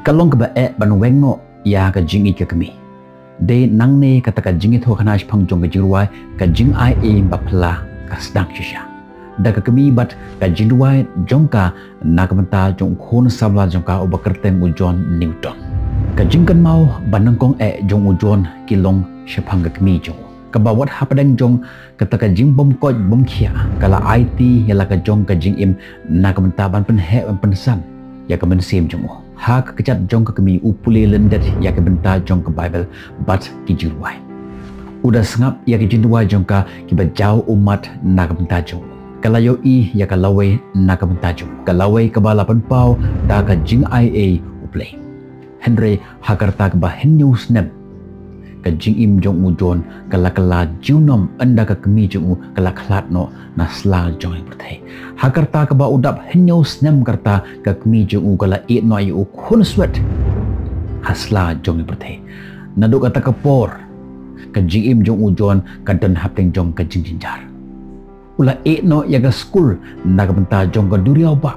kalong ka ba ban weng no ya ka jing ik kami de nang ne kata ka jing tho khana phang jong ka jirwai ka jing ai e bapla ka sedang shisha da ka kami bat ka jirwai jong ka nakamanta jong khon sabla jong ka obakerteng ujon Newton ka jing kan mau banang kong jong ujon kilong shephang ka kami jong kabawat hapadang jong kata ka jing bom ko bom khia kala IT yala ka jong ka jing im nakamanta ban pen he ban pen san ya ka men sim jong ha ka kechat jong ka kami upule lendet ya ka benta jong ka Bible bat ki jirwai udah sengap ya ki jindua jong ka ki ba jauh umat nakamanta jong kala yo I ya ka lawe nakamanta jong ka lawe ka bala pan pau da ka jing IA uple Henry hakarta ka ba news nem ka jing im jong ujon kala junom anda ka kami jong kala klat no na sla jong bertai hakarta ka ba udap news nem karta ka kami jong kala it no ayu khun swet hasla jong bertai nadu kata ka por ka jing im jong ujon ka dan hapteng jong ka jing jinjar ula it no ya ka school na ka benta jong ka duriau ba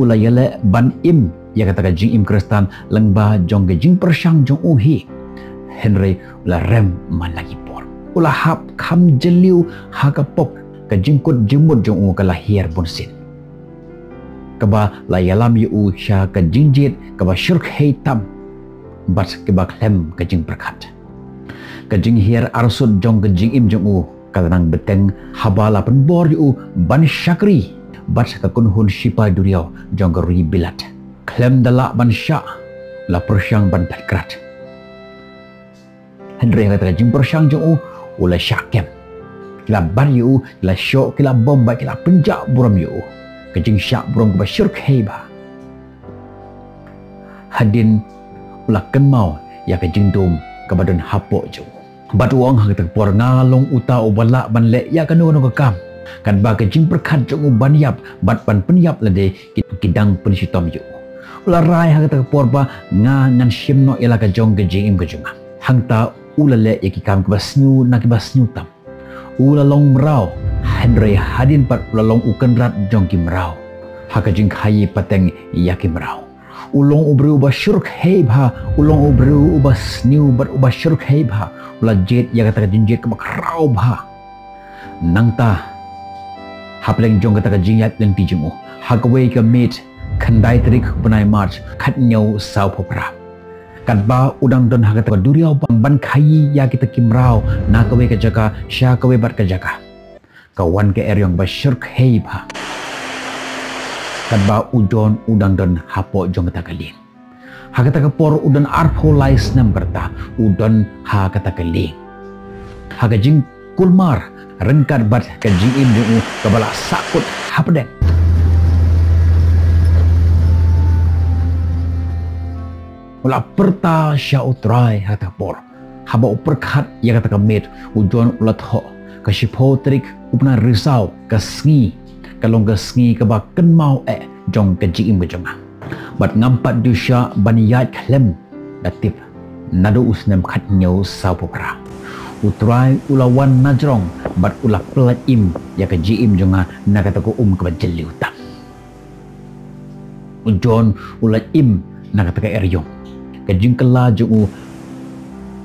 ula yale ban im ya kata ka jing im kristan lengba jong ka jing persang jong uhi Henry ula rem man lagi por ula hap kham jeliu haka pop ka jingkut jimut jong u kala hier bonsin kaba la yalam yu sha ka jingjit kaba shirk heitam bat kaba klem ka jing perkat ka jing hier arsud jong ka jing im jong u kalanang beteng habala pen bor yu ban shakri bat ka kunhun shipa duriau jong ka ri bilat klem dala ban sha la persyang ban petkrat Henry kata jing persang jong ula syakem kila ban yu kila syok kila bomba kila penjak buram yu ke jing syak buram ke syurk heba hadin ula kenmau ya ke jing dum ke badan hapok jong bat wong kata por ngalong uta ubala ban le ya kanu no kam kan ba ke jing perkat jong ban yap bat ban penyap lade kidang pensitom yu ula rai kata por ba nga ngan shimno ila ka jong ke jing im ke jong hangta ula le yaki kam ke basnyu na ke basnyu tam ula long merau Henry hadin pat ula long ukan rat jong ki merau haka jing khayi pateng yaki merau ulong ubru ba syurk hebha ulong ubru uba sniu bat uba syurk hebha ula jet ya kata jinjet ke makrau bha nangta hapleng jong kata jingyat leng tijumu haka we ke mit khandai trik benai march khat nyau sau popra kan ba udang don hakata duriau ban khayi ya kita kimrau na kawe ka jaga sha kawe bat ka jaga kawan ke eryong ba syirk heiba kan ba udon udang don hapo jong kata kalin hakata ka por udon arpo lais nam berta udon hakata kalin haga jing kulmar rengkat bat ka jing im jong kabala sakut hapden ula perta sya utrai hata por haba uperkat ya kata kamet ujon ula tho ka shipo trik upna risau ka sngi kalong ka sngi ka ba kenmau jong ka jing im jong bat ngampat dusya baniyat klem datip nadu usnem khat nyau sau popra utrai ula wan najrong bat ula plat im ya ka jing jong na kata ko ka jeli utam ujon ula im na kata ka eryong kajing kela jung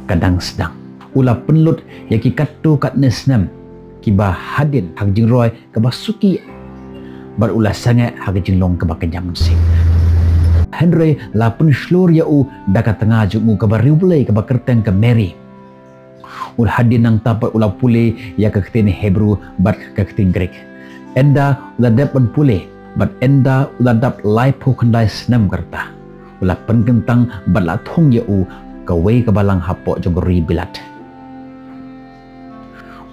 kadang sedang ula penlut yaki katu kat nesnam kiba hadin hak jing roy kaba suki bar ula sangat hak jing long kaba kenyam sing Henry la pen slur ya daka tengah jung kaba riulai kaba kerteng ke Mary ul hadin nang tapat ula pule ya ke ketin Hebrew bat ke ketin Greek enda ula depan pule bat enda ula dap lai pokandai senam kerta ula penkentang batla thong ya kawe kabalang hapo jogori bilat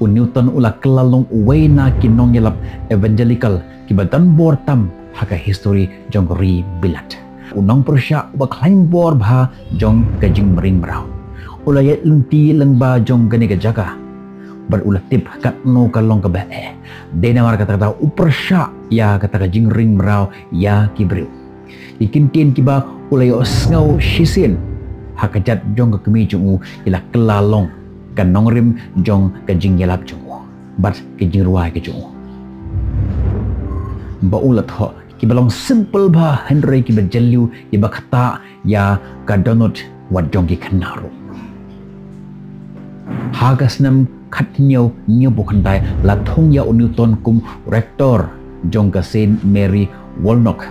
Newton ula kelalong uwe na kinong yalap evangelical kibatan bortam haka history jogori bilat unong persya uba klaim bor bha jong kajing mering merau ula yat lunti lengba jong gane ka jaga bar ula tip kat no kalong ka ba dena war kata upersya ya kata kajing ring merau ya kibriu ikintin kiba ulay osngaw shisin hakajat jong kami jong ila kelalong kanong rim jong kajing yalap jong bat kajing ruai ke jong ba ulat ho kibalong simple ba Henry kibajaliu kibakata ya kadonot wadjong ki kanaru hagas nam khatnyau nyu bukhandai la thong ya Newton kum rector jong ka Saint Mary Wolnock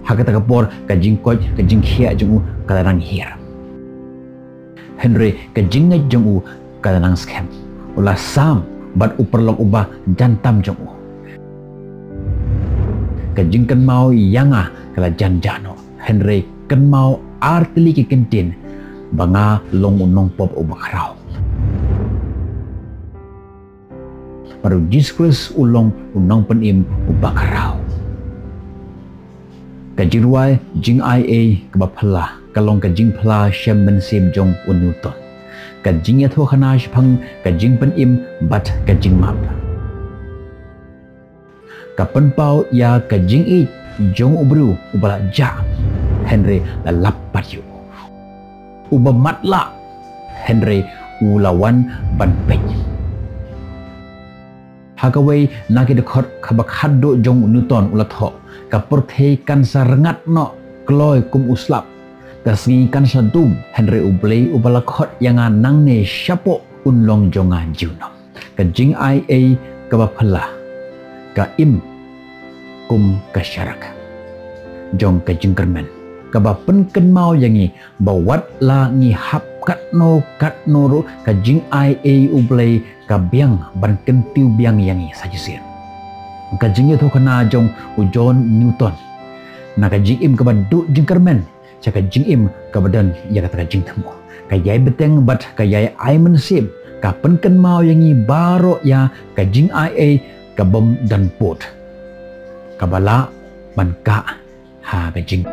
hagata kapor ka jingkoj ka jingkhia jong kalarang hir Henry ka jinga jong kalarang scam ula sam bat uperlong ubah jantam jong ka jingkan mau yanga kala janjano Henry kan mau artili ki kentin banga long unong pop ubakrao baru diskus ulong unong penim ubakrao kajirwai jing ia kebapala kalong kajing pala shaman sim jong unuton kajing ya tho khana shphang kajing penim bat kajing map kapan pau ya kajing i jong ubru ubala ja Henry la lapat yu uba matla Henry ulawan ban pej hagawai naki dekhot khabakado jong Newton ulatho kapurthei kan sarengat no kloy kum uslap kasngi kan sadum Henry ublei ubala khot yanga nangne syapo unlong jonga juno kajing ia kabaphala ka im kum kasyarak jong kajing kermen kaba penken mau yangi bawat la ngi hap kat no ru kajing ia ublei ka biang ban kentiu biang yangi sajisir kajing itu kena jong ujon Newton na kajing im kaba du jing kermen ca kajing im kabadan ya kata kajing temu kayai beteng bat kayai aimen sim ka penken mau yangi baro ya kajing ia kabom dan pot kabala ban ka ha kajing